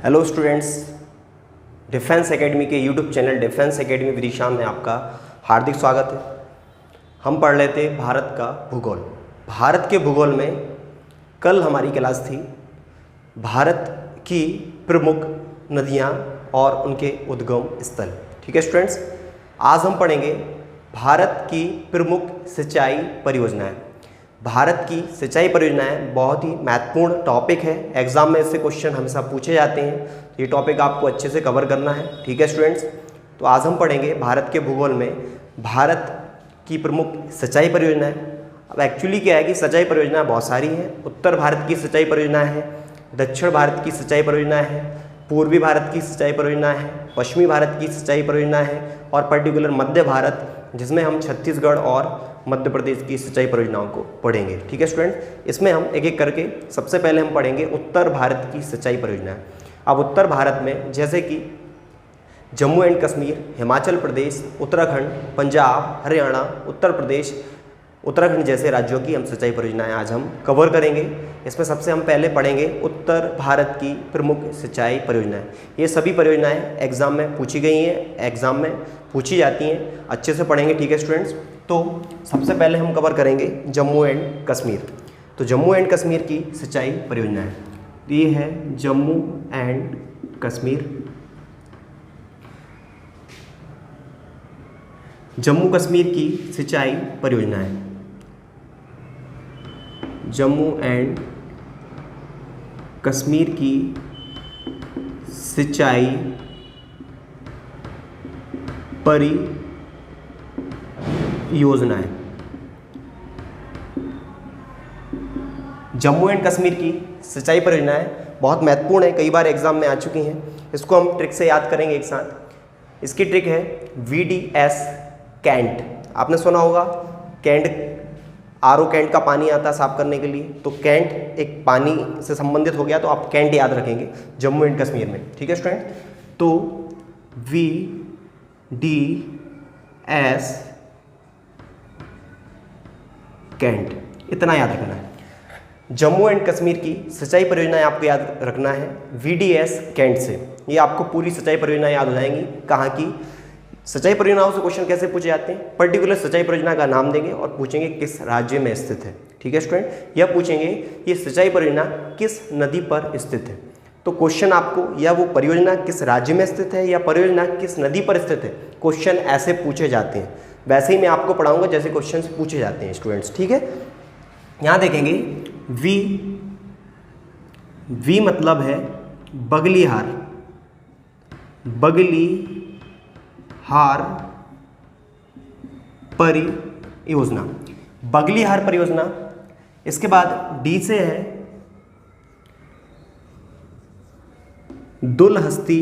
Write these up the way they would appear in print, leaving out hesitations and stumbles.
Hello students, defence academy के YouTube channel defence academy विदिशाम में आपका हार्दिक स्वागत है। हम पढ़ रहे थे भारत का भूगोल। भारत के भूगोल में कल हमारी क्लास थी भारत की प्रमुख नदियाँ और उनके उद्गम स्थल। ठीक है स्टूडेंट्स, आज हम पढ़ेंगे भारत की प्रमुख सिंचाई परियोजनाएं। भारत की सिंचाई परियोजनाएं बहुत ही महत्वपूर्ण टॉपिक है। एग्जाम में इससे क्वेश्चन हमेशा पूछे जाते हैं, ये टॉपिक आपको अच्छे से कवर करना है। ठीक है स्टूडेंट्स, तो आज हम पढ़ेंगे भारत के भूगोल में भारत की प्रमुख सिंचाई परियोजनाएं। अब एक्चुअली क्या है कि सिंचाई परियोजनाएं बहुत सारी हैं। उत्तर भारत की सिंचाई परियोजना है, दक्षिण भारत की सिंचाई परियोजना है, पूर्वी भारत की सिंचाई परियोजना है, पश्चिमी भारत की सिंचाई परियोजना है और पर्टिकुलर मध्य भारत, जिसमें हम छत्तीसगढ़ और मध्य प्रदेश की सिंचाई परियोजनाओं को पढ़ेंगे। ठीक है स्टूडेंट, इसमें हम एक एक करके सबसे पहले हम पढ़ेंगे उत्तर भारत की सिंचाई परियोजनाएं। अब उत्तर भारत में जैसे कि जम्मू एंड कश्मीर, हिमाचल प्रदेश, उत्तराखंड, पंजाब, हरियाणा, उत्तर प्रदेश, उत्तराखंड जैसे राज्यों की हम सिंचाई परियोजनाएं आज हम कवर करेंगे। इसमें सबसे हम पहले पढ़ेंगे उत्तर भारत की प्रमुख सिंचाई परियोजनाएं। ये सभी परियोजनाएं एग्जाम में पूछी गई हैं, एग्जाम में पूछी जाती हैं, अच्छे से पढ़ेंगे। ठीक है स्टूडेंट्स, तो सबसे पहले हम कवर करेंगे जम्मू एंड कश्मीर। तो जम्मू एंड कश्मीर की सिंचाई परियोजनाएं, ये है जम्मू एंड कश्मीर। जम्मू कश्मीर की सिंचाई परियोजनाएं, जम्मू एंड कश्मीर की सिंचाई परियोजनाएं। जम्मू एंड कश्मीर की सिंचाई परियोजनाएं बहुत महत्वपूर्ण है, कई बार एग्जाम में आ चुकी हैं। इसको हम ट्रिक से याद करेंगे एक साथ। इसकी ट्रिक है VDS कैंट। आपने सुना होगा कैंट, RO कैंट का पानी आता है साफ करने के लिए, तो कैंट एक पानी से संबंधित हो गया, तो आप कैंट याद रखेंगे जम्मू एंड कश्मीर में। ठीक है स्टूडेंट, तो VDS कैंट, इतना याद रखना है। जम्मू एंड कश्मीर की सिंचाई परियोजनाएं आपको याद रखना है VDS कैंट से। ये आपको पूरी सिंचाई परियोजनाएं याद हो जाएंगी। कहाँ की सिंचाई परियोजनाओं से क्वेश्चन कैसे पूछे जाते हैं, पर्टिकुलर सिंचाई परियोजना का नाम देंगे और पूछेंगे किस राज्य में स्थित है। ठीक है स्टूडेंट, यह पूछेंगे ये सिंचाई परियोजना किस नदी पर स्थित है। तो क्वेश्चन आपको या वो परियोजना किस राज्य में स्थित है या परियोजना किस नदी पर स्थित है, क्वेश्चन ऐसे पूछे जाते हैं। वैसे ही मैं आपको पढ़ाऊंगा जैसे क्वेश्चन पूछे जाते हैं स्टूडेंट्स। ठीक है, यहाँ देखेंगे वी मतलब है बगलीहार, बगलीहार परियोजना, बगलीहार परियोजना। इसके बाद D से है दुलहस्ती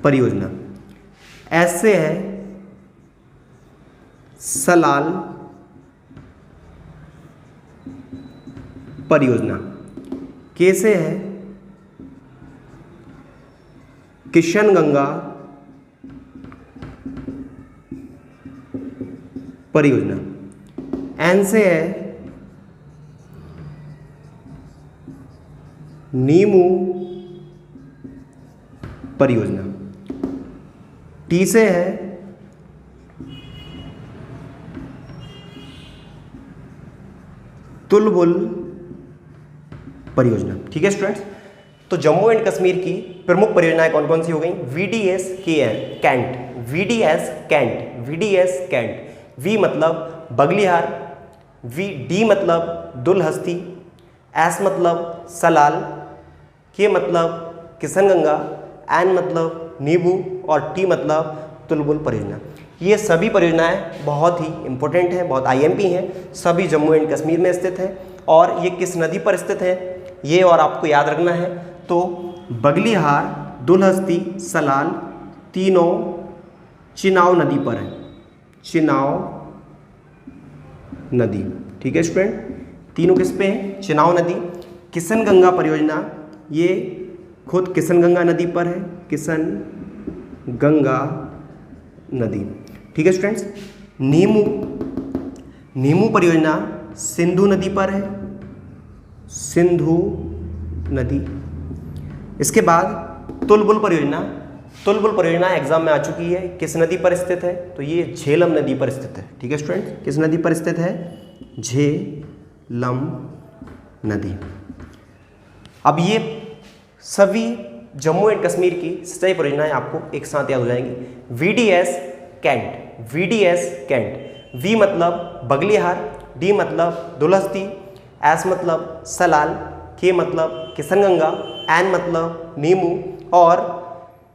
परियोजना। S से है सलाल परियोजना। K से है किशनगंगा परियोजना। N से है नीमू परियोजना। T से है तुलबुल परियोजना। ठीक है स्टूडेंट्स, तो जम्मू एंड कश्मीर की प्रमुख परियोजनाएं कौन कौन सी हो गई? VDS कैंट, VDS कैंट, VDS कैंट। V मतलब बगलीहार, D मतलब दुलहस्ती, S मतलब सलाल, K मतलब किशनगंगा, N मतलब नींबू और T मतलब तुलबुल परियोजना। ये सभी परियोजनाएं बहुत ही इंपॉर्टेंट हैं, बहुत IMP हैं, सभी जम्मू एंड कश्मीर में स्थित है। और ये किस नदी पर स्थित है ये और आपको याद रखना है। तो बगलीहार, दुलहस्ती, सलाल तीनों चिनाव नदी पर है, चिनाव नदी। ठीक है स्टूडेंट, तीनों किस पे हैं? चिनाव नदी। किशनगंगा परियोजना ये खुद किशनगंगा नदी पर है, किशनगंगा नदी। ठीक है स्टूडेंट्स, नीमू परियोजना सिंधु नदी पर है, सिंधु नदी। इसके बाद तुलबुल परियोजना। तुलबुल परियोजना एग्जाम में आ चुकी है, किस नदी पर स्थित है? तो ये झेलम नदी पर स्थित है। ठीक है स्टूडेंट, किस नदी पर स्थित है? झेलम नदी। अब ये सभी जम्मू एंड कश्मीर की सिंचाई परियोजनाएं आपको एक साथ याद हो जाएंगी। VDS कैंट, VDS कैंट, V मतलब बगलिहार, D मतलब दुलहस्ती, S मतलब सलाल, K मतलब किशनगंगा, N मतलब नीमू और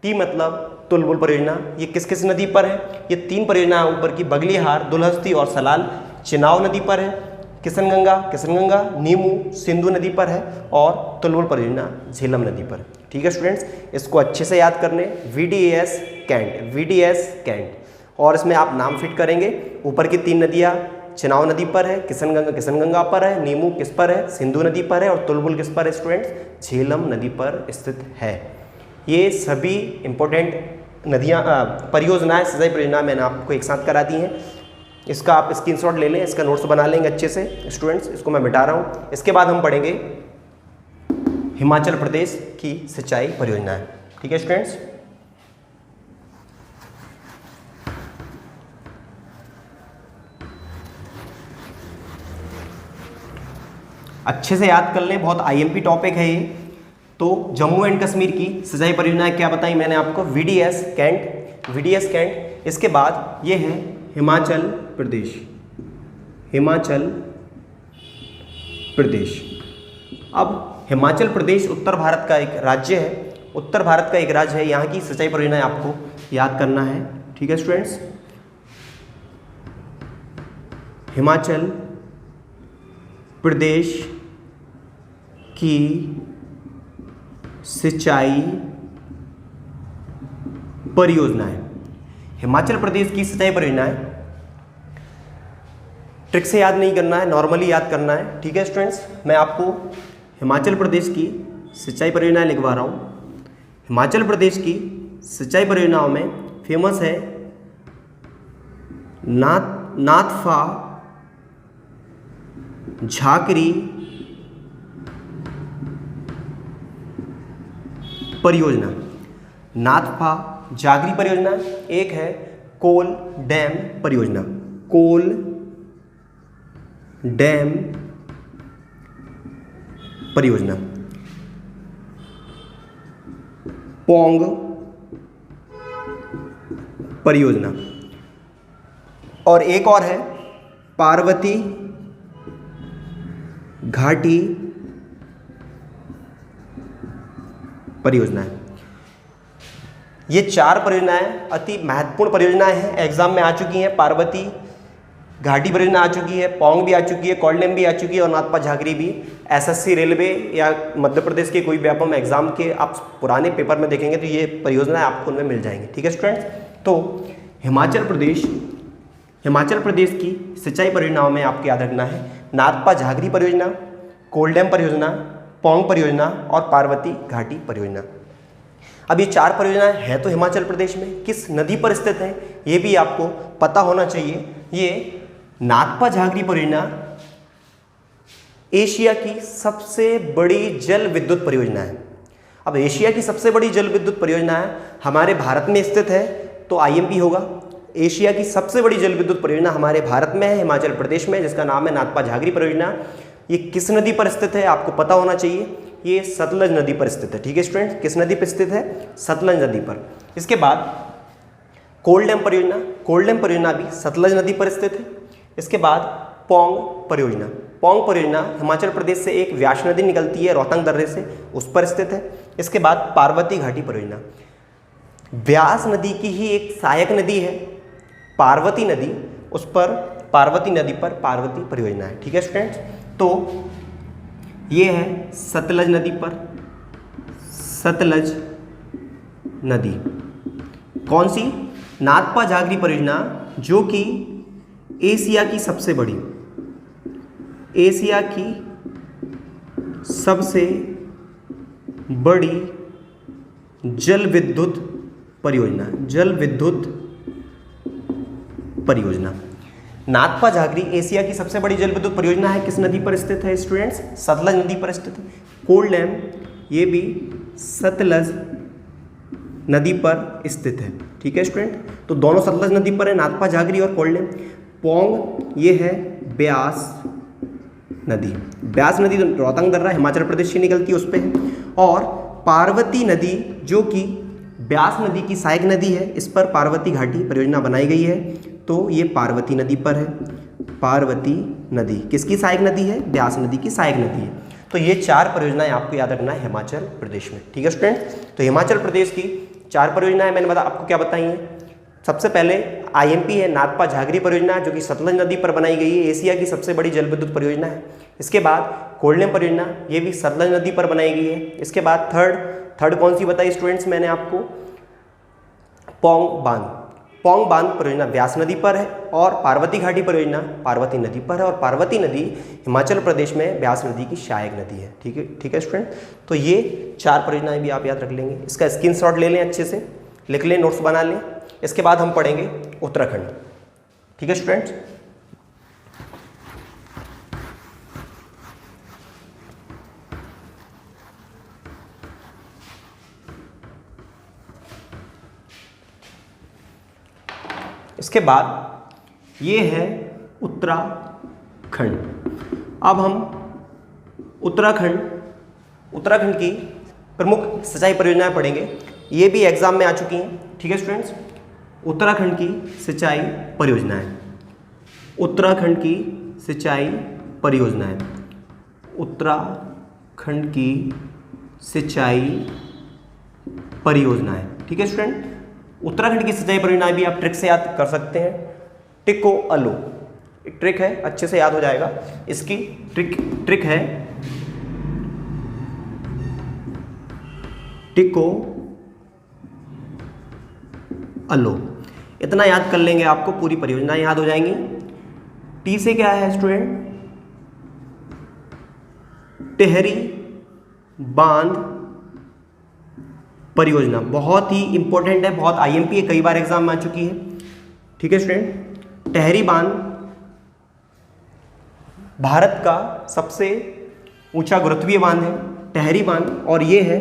T मतलब तुलबुल परियोजना। ये किस किस नदी पर है? ये 3 परियोजनाएं ऊपर की बगलिहार, दुलहस्ती और सलाल चिनाव नदी पर है। किशनगंगा नीमू सिंधु नदी पर है और तुलबुल परियोजना झेलम नदी पर। ठीक है स्टूडेंट्स, इसको अच्छे से याद करने, VDS कैंट, VDS कैंट। और इसमें आप नाम फिट करेंगे। ऊपर की 3 नदियाँ चिनाव नदी पर है, किशनगंगा पर है, नीमू किस पर है? सिंधु नदी पर है और तुलबुल किस पर है स्टूडेंट्स? झेलम नदी पर स्थित है। ये सभी इंपॉर्टेंट नदियाँ परियोजनाएं, सिंचाई परियोजनाएं मैंने आपको एक साथ करा दी हैं। इसका आप स्क्रीनशॉट ले लें, इसका नोट्स बना लेंगे अच्छे से स्टूडेंट्स। इसको मैं मिटा रहा हूँ। इसके बाद हम पढ़ेंगे हिमाचल प्रदेश की सिंचाई परियोजनाएं। ठीक है स्टूडेंट्स, अच्छे से याद कर लें, बहुत IMP टॉपिक है ये। तो जम्मू एंड कश्मीर की सिंचाई परियोजनाएं क्या बताई मैंने आपको? VDS कैंट, VDS कैंट। इसके बाद ये है हिमाचल प्रदेश, हिमाचल प्रदेश। अब हिमाचल प्रदेश उत्तर भारत का एक राज्य है, उत्तर भारत का एक राज्य है। यहाँ की सिंचाई परियोजनाएं आपको याद करना है। ठीक है स्टूडेंट्स, हिमाचल प्रदेश की सिंचाई परियोजनाएं, हिमाचल प्रदेश की सिंचाई परियोजनाएं ट्रिक से याद नहीं करना है, नॉर्मली याद करना है। ठीक है स्टूडेंट्स, मैं आपको हिमाचल प्रदेश की सिंचाई परियोजनाएं लिखवा रहा हूँ। हिमाचल प्रदेश की सिंचाई परियोजनाओं में फेमस है नाथपा झाकरी परियोजना, नाथपा झाकरी परियोजना। एक है कोल डैम परियोजना, कोल डैम परियोजना। पौंग परियोजना और एक और है पार्वती घाटी परियोजना है। ये 4 परियोजनाएं अति महत्वपूर्ण परियोजनाएं हैं, एग्जाम में आ चुकी हैं। पार्वती घाटी परियोजना आ चुकी है, पौंग भी आ चुकी है, कोल डैम भी आ चुकी है और नाथपा झाकरी भी। SSC रेलवे या मध्य प्रदेश के कोई व्यापम एग्जाम के आप पुराने पेपर में देखेंगे तो ये परियोजनाएं आपको उनमें मिल जाएंगी। ठीक है स्टूडेंट्स, तो हिमाचल प्रदेश की सिंचाई परियोजनाओं में आपको याद रखना है नाथपा झाकरी परियोजना, कोल डैम परियोजना, पौंग परियोजना और पार्वती घाटी परियोजना। अब ये 4 परियोजनाएं हैं तो हिमाचल प्रदेश में किस नदी पर स्थित है ये भी आपको पता होना चाहिए। ये नाथपा झाकरी परियोजना एशिया की सबसे बड़ी जल विद्युत परियोजना है। अब एशिया की सबसे बड़ी जल विद्युत परियोजना है, हमारे भारत में स्थित है तो IMP होगा। एशिया की सबसे बड़ी जल विद्युत परियोजना हमारे भारत में है, हिमाचल प्रदेश में, जिसका नाम है नाथपा झाकरी परियोजना। ये किस नदी पर स्थित है आपको पता होना चाहिए, ये सतलज नदी पर स्थित है। ठीक है स्टूडेंट्स, किस नदी पर स्थित है? सतलज नदी पर। इसके बाद कोल डैम परियोजना, कोल डैम परियोजना भी सतलज नदी पर स्थित है। इसके बाद पौंग परियोजना, पौंग परियोजना हिमाचल प्रदेश से एक व्यास नदी निकलती है रोहतांग दर्रे से, उस पर स्थित है। इसके बाद पार्वती घाटी परियोजना, व्यास नदी की ही एक सहायक नदी है पार्वती नदी, उस पर पार्वती नदी पर पार्वती परियोजना है। ठीक है स्टूडेंट्स, तो ये है सतलज नदी पर, सतलज नदी। कौन सी? नाथपा झाकरी परियोजना, जो कि एशिया की सबसे बड़ी, एशिया की सबसे बड़ी जल विद्युत परियोजना, जल विद्युत परियोजना। नाथपा झागरी एशिया की सबसे बड़ी जल विद्युत परियोजना है, किस नदी पर स्थित है स्टूडेंट्स? सतलज नदी पर स्थित है। कोल्ड डैम ये भी सतलज नदी पर स्थित है, ठीक है स्टूडेंट। तो दोनों सतलज नदी पर है, नाथपा झागरी और कोल्ड डैम। पोंग ये है ब्यास नदी, ब्यास नदी रोहतांग दर्रा हिमाचल प्रदेश से निकलती है उस पर है। और पार्वती नदी जो कि ब्यास नदी की सहायक नदी है, इस पर पार्वती घाटी परियोजना बनाई गई है, तो ये पार्वती नदी पर है। पार्वती नदी किसकी सहायक नदी है? ब्यास नदी की सहायक नदी है। तो ये 4 परियोजनाएं आपको याद रखना है हिमाचल प्रदेश में, ठीक है स्टूडेंट। तो हिमाचल प्रदेश की 4 परियोजनाएं मैंने आपको क्या बताई हैं। सबसे पहले आईएमपी है नाथपा झागरी परियोजना, जो कि सतलज नदी पर बनाई गई है, एशिया की सबसे बड़ी जल विद्युत परियोजना है। इसके बाद कोल्ड डैम परियोजना, ये भी सतलज नदी पर बनाई गई है। इसके बाद थर्ड कौन सी बताई स्टूडेंट्स मैंने आपको? पोंग बांध। पोंग बांध परियोजना ब्यास नदी पर है, और पार्वती घाटी परियोजना पार्वती नदी पर है, और पार्वती नदी हिमाचल प्रदेश में ब्यास नदी की सहायक नदी है, ठीक है स्टूडेंट। तो ये 4 परियोजनाएं भी आप याद रख लेंगे, इसका स्क्रीनशॉट ले लें, अच्छे से लिख लें, नोट्स बना लें। इसके बाद हम पढ़ेंगे उत्तराखंड, ठीक है स्टूडेंट्स। इसके बाद ये है उत्तराखंड। अब हम उत्तराखंड की प्रमुख सिंचाई परियोजनाएं पढ़ेंगे, ये भी एग्जाम में आ चुकी हैं, ठीक है स्टूडेंट्स। उत्तराखंड की सिंचाई परियोजनाएं, उत्तराखंड की सिंचाई परियोजनाएं, उत्तराखंड की सिंचाई परियोजनाएं, ठीक है स्टूडेंट। उत्तराखंड की सिंचाई परियोजनाएं भी आप ट्रिक से याद कर सकते हैं। टिको अलो एक ट्रिक है, अच्छे से याद हो जाएगा। इसकी ट्रिक है टिको अलो, इतना याद कर लेंगे आपको पूरी परियोजना याद हो जाएंगी। टी से क्या है स्टूडेंट? टिहरी बांध परियोजना, बहुत ही इंपॉर्टेंट है, बहुत आईएमपी है, कई बार एग्जाम में आ चुकी है, ठीक है स्टूडेंट। टिहरी बांध भारत का सबसे ऊंचा गुरुत्वीय बांध है टिहरी बांध, और ये है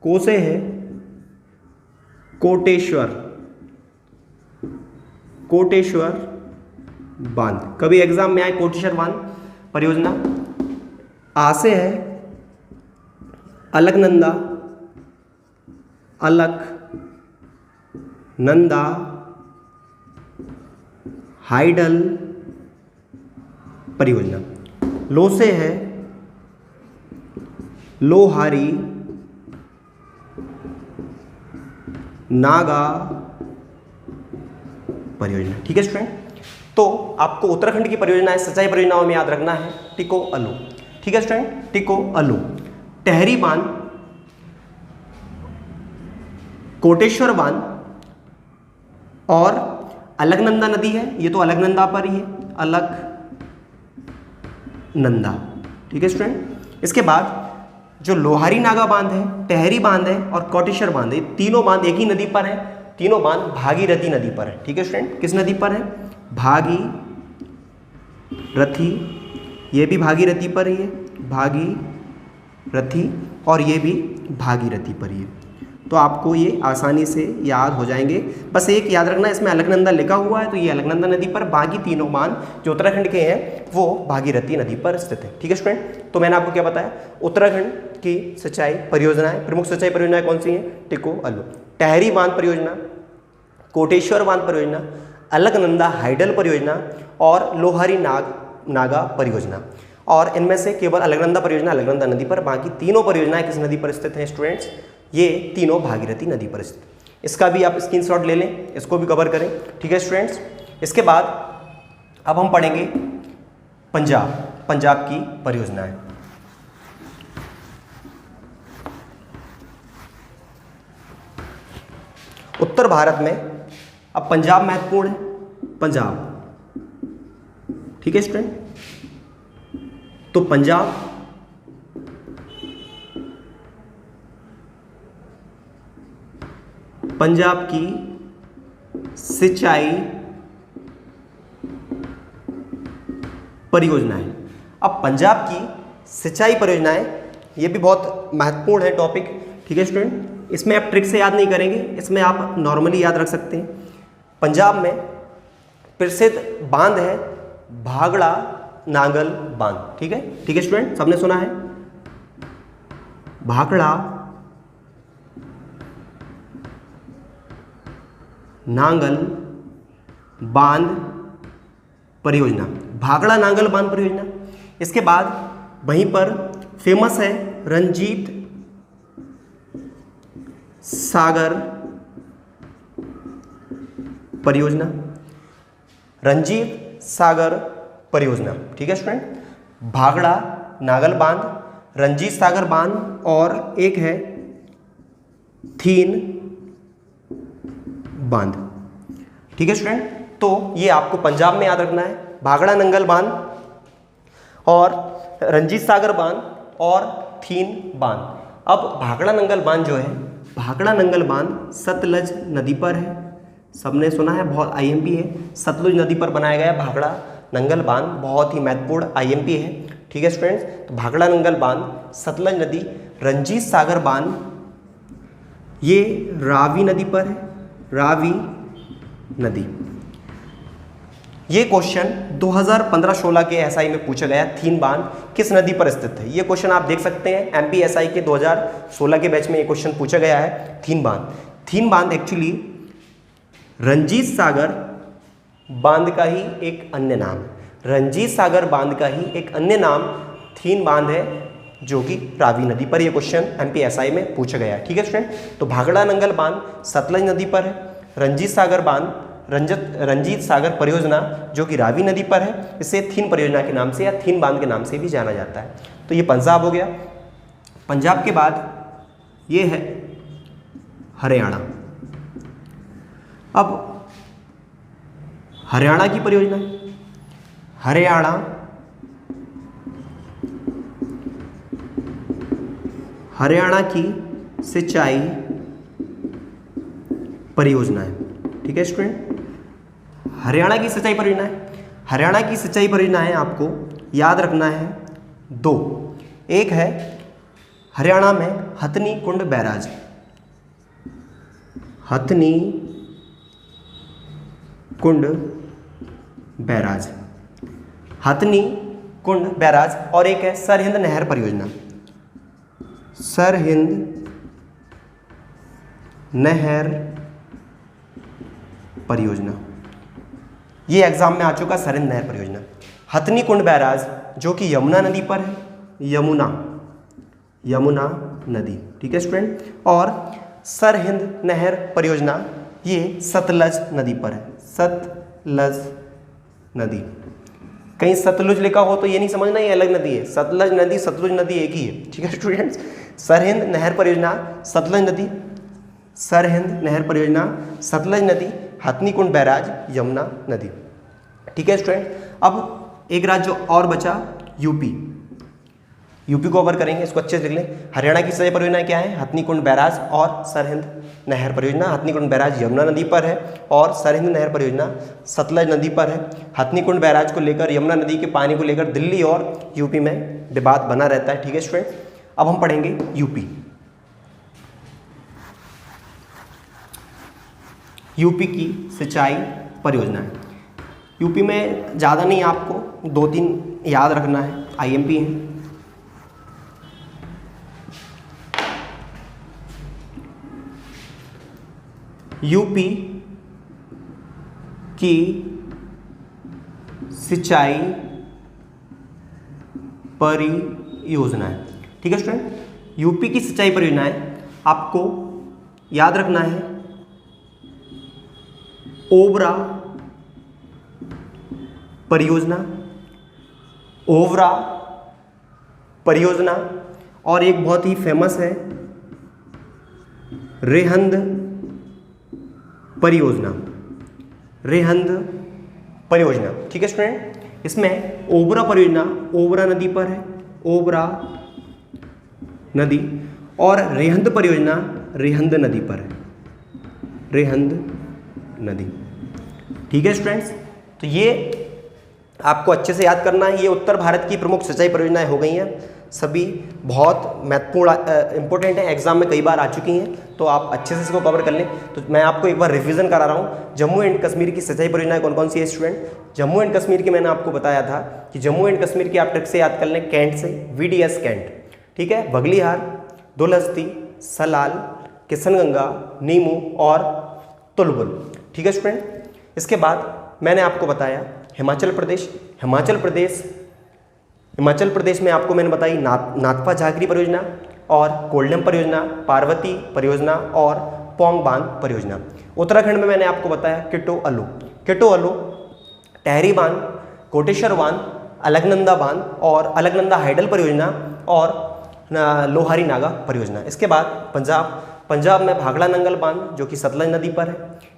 कोसे है कोटेश्वर बांध, कभी एग्जाम में आए कोटेश्वर बांध परियोजना। आ से है अलकनंदा हाइडल परियोजना। लो से है लोहारी नागा परियोजना, ठीक है स्टूडेंट। तो आपको उत्तराखंड की परियोजनाएं सिंचाई परियोजनाओं में याद रखना है टिको अलो, ठीक है स्टूडेंट। टिको अलो, टिहरी बांध, कोटेश्वर बांध, और अलकनंदा नदी है, ये तो अलकनंदा पर ही है, अलकनंदा, ठीक है स्टूडेंट। इसके बाद जो लोहारी नागा बांध है, टिहरी बांध है और कोटेश्वर बांध है, ये तीनों बांध एक ही नदी पर है, तीनों बांध भागीरथी नदी पर है, ठीक है स्टूडेंट। किस नदी पर है? भागीरथी, ये भी भागीरथी पर ही है, भागीरथी, और ये भी भागीरथी पर ही है। तो आपको ये आसानी से याद हो जाएंगे। बस एक याद रखना, इसमें अलकनंदा लिखा हुआ है, तो ये अलकनंदा नदी पर, बाकी तीनों बांध जो उत्तराखंड के हैं वो भागीरथी नदी पर स्थित है, ठीक है स्टूडेंट। तो मैंने आपको क्या बताया, उत्तराखंड की सिंचाई परियोजनाएं, प्रमुख सिंचाई परियोजनाएं कौन सी हैं? टिको अलो, टिहरी बांध परियोजना, कोटेश्वर बांध परियोजना, अलकनंदा हाइडल परियोजना और लोहारी नागा परियोजना। और इनमें से केवल अलकनंदा परियोजना अलकनंदा नदी पर, बाकी तीनों परियोजनाएं किस नदी पर स्थित हैं स्टूडेंट्स? ये तीनों भागीरथी नदी पर स्थित। इसका भी आप स्क्रीनशॉट ले लें, इसको भी कवर करें, ठीक है स्टूडेंट्स। इसके बाद अब हम पढ़ेंगे पंजाब की परियोजनाएं। उत्तर भारत में अब पंजाब महत्वपूर्ण है, पंजाब, ठीक है स्टूडेंट। तो पंजाब की सिंचाई परियोजनाएं। अब पंजाब की सिंचाई परियोजनाएं, ये भी बहुत महत्वपूर्ण है टॉपिक, ठीक है स्टूडेंट। इसमें आप ट्रिक से याद नहीं करेंगे, इसमें आप नॉर्मली याद रख सकते हैं। पंजाब में प्रसिद्ध बांध है भाखड़ा नांगल बांध, ठीक है स्टूडेंट, सबने सुना है भाखड़ा नांगल बांध परियोजना, भाखड़ा नांगल बांध परियोजना। इसके बाद वहीं पर फेमस है रंजीत सागर परियोजना, रंजीत सागर परियोजना, ठीक है स्टूडेंट। भाखड़ा नांगल बांध, रंजीत सागर बांध और एक है थीन बांध, ठीक है स्टूडेंट। तो ये आपको पंजाब में याद रखना है, भाखड़ा नांगल बांध और रंजीत सागर बांध और थीन बांध। अब भाखड़ा नांगल बांध जो है, भाखड़ा नांगल बांध सतलज नदी पर है, सबने सुना है, बहुत आईएमपी है। सतलुज नदी पर बनाया गया भाखड़ा नांगल बांध, बहुत ही महत्वपूर्ण आईएमपी है, ठीक है स्टूडेंट्स। तो भाखड़ा नांगल बांध, सतलज नदी, रंजीत सागर बांध ये रावी नदी पर है, रावी नदी। ये क्वेश्चन 2015-16 के एसआई में पूछा गया, थीन बांध किस नदी पर स्थित है। ये क्वेश्चन आप देख सकते हैं एमपी एसआई के 2016 के बैच में ये क्वेश्चन पूछा गया है, थीन बांध। थीन बांध एक्चुअली रंजीत सागर बांध का ही एक अन्य नाम है, रंजीत सागर बांध का ही एक अन्य नाम थीन बांध है, जो कि रावी नदी पर। यह क्वेश्चन एमपी एसआई में पूछा गया है, ठीक है स्टूडेंट। तो भाखड़ा नांगल बांध सतलज नदी पर है, रंजीत सागर बांध रंजीत सागर परियोजना जो कि रावी नदी पर है, इसे थीन परियोजना के नाम से या थीन बांध के नाम से भी जाना जाता है। तो ये पंजाब हो गया। पंजाब के बाद ये है हरियाणा। अब हरियाणा की परियोजना, हरियाणा की सिंचाई परियोजना है, ठीक है स्टूडेंट। हरियाणा की सिंचाई परियोजना है, हरियाणा की सिंचाई परियोजनाएं आपको याद रखना है दो। एक है हरियाणा में हथनी कुंड बैराज, हथनी कुंड बैराज, हथनी कुंड बैराज, और एक है सरहिंद नहर परियोजना, सरहिंद नहर परियोजना। ये एग्जाम में आ चुका सरहिंद नहर परियोजना। हथनी कुंड बैराज जो कि यमुना नदी पर है, यमुना नदी, ठीक है स्टूडेंट। और सरहिंद नहर परियोजना ये सतलज नदी पर है, सतलज नदी। कहीं सतलुज लिखा हो तो ये नहीं समझना ये अलग नदी है, सतलज नदी सतलुज नदी एक ही है, ठीक है स्टूडेंट्स। सरहिंद नहर परियोजना सतलज नदी, सरहिंद नहर परियोजना सतलज नदी, हथनी कुंड बैराज यमुना नदी, ठीक है स्टूडेंट। अब एक राज्य और बचा यूपी, यूपी को कवर करेंगे, इसको अच्छे से लिख लें। हरियाणा की सिंचाई परियोजना क्या है, हथनी कुंड बैराज और सरहिंद नहर परियोजना। हथनी कुंड बैराज यमुना नदी पर है और सरहिंद नहर परियोजना सतलज नदी पर है। हथनी कुंड बैराज को लेकर, यमुना नदी के पानी को लेकर दिल्ली और यूपी में विवाद बना रहता है, ठीक है स्टूडेंट। अब हम पढ़ेंगे यूपी। यूपी की सिंचाई परियोजना है। यूपी में ज़्यादा नहीं, आपको 2-3 याद रखना है, आईएमपी है। यूपी की सिंचाई परियोजना है, ठीक है स्टूडेंट। यूपी की सिंचाई परियोजनाएं आपको याद रखना है ओबरा परियोजना, ओबरा परियोजना, और एक बहुत ही फेमस है रेहंद परियोजना, रेहंद परियोजना, ठीक है स्टूडेंट। इसमें ओबरा परियोजना ओबरा नदी पर है, ओबरा नदी, और रेहंद परियोजना रेहंद नदी पर है, रेहंद नदी, ठीक है स्टूडेंट्स। तो ये आपको अच्छे से याद करना है। ये उत्तर भारत की प्रमुख सिंचाई परियोजनाएं हो गई हैं, सभी बहुत महत्वपूर्ण इंपॉर्टेंट है, एग्जाम में कई बार आ चुकी हैं, तो आप अच्छे से इसको कवर कर लें। तो मैं आपको एक बार रिवीजन करा रहा हूँ। जम्मू एंड कश्मीर की सिंचाई परियोजनाएं कौन कौन सी है स्टूडेंट? जम्मू एंड कश्मीर की मैंने आपको बताया था कि जम्मू एंड कश्मीर की आप ट्रिक से याद कर लें, कैंट से, VDS कैंट, ठीक है, बगलीहार, दुलहस्ती, सलाल, किशनगंगा, नीमू और तुलबुल, ठीक है स्टूडेंट। इसके बाद मैंने आपको बताया हिमाचल प्रदेश में आपको मैंने बताई नाथपा झाकरी परियोजना और कोल्डम परियोजना, पार्वती परियोजना और पोंग बांध परियोजना। उत्तराखंड में मैंने आपको बताया किटो अलू, टहरी बांध, कोटेश्वर बांध, अलकनंदा बांध और अलकनंदा हाइडल परियोजना और लोहारी नागा परियोजना। इसके बाद पंजाब में भाखड़ा नंगल बांध जो कि सतलज नदी पर है।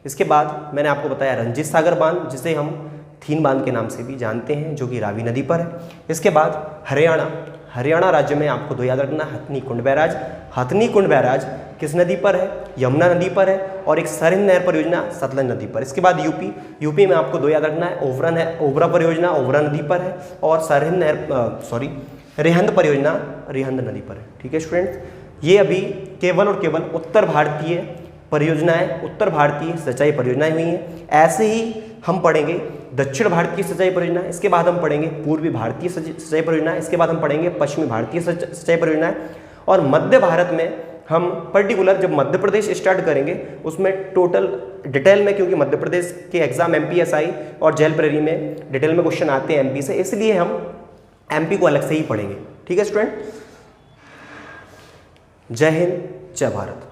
इसके बाद मैंने आपको बताया रंजीत सागर बांध, जिसे हम थीन बांध के नाम से भी जानते हैं, जो कि रावी नदी पर है। इसके बाद हरियाणा राज्य में आपको दो याद रखना, हथनी कुंड बैराज किस नदी पर है? यमुना नदी पर है। और एक सरहिंद नहर परियोजना सतलज नदी पर। इसके बाद यूपी में आपको दो याद रखना है, ओबरा परियोजना ओबरा नदी पर है और रिहंद परियोजना रिहंद नदी पर है, ठीक है स्टूडेंट्स। ये अभी केवल और केवल उत्तर भारतीय सिंचाई परियोजनाएं हुई हैं। ऐसे ही हम पढ़ेंगे दक्षिण भारत की सिंचाई परियोजना, इसके बाद हम पढ़ेंगे पूर्वी भारतीय सिंचाई परियोजना, इसके बाद हम पढ़ेंगे पश्चिमी भारतीय सिंचाई परियोजनाएं। और मध्य भारत में हम पर्टिकुलर जब मध्य प्रदेश स्टार्ट करेंगे उसमें टोटल डिटेल में, क्योंकि मध्य प्रदेश के एग्जाम MPSI और जेल प्रेरी में डिटेल में क्वेश्चन आते हैं MP से, इसलिए हम MP को अलग से ही पढ़ेंगे, ठीक है स्टूडेंट। जय हिंद, जय भारत।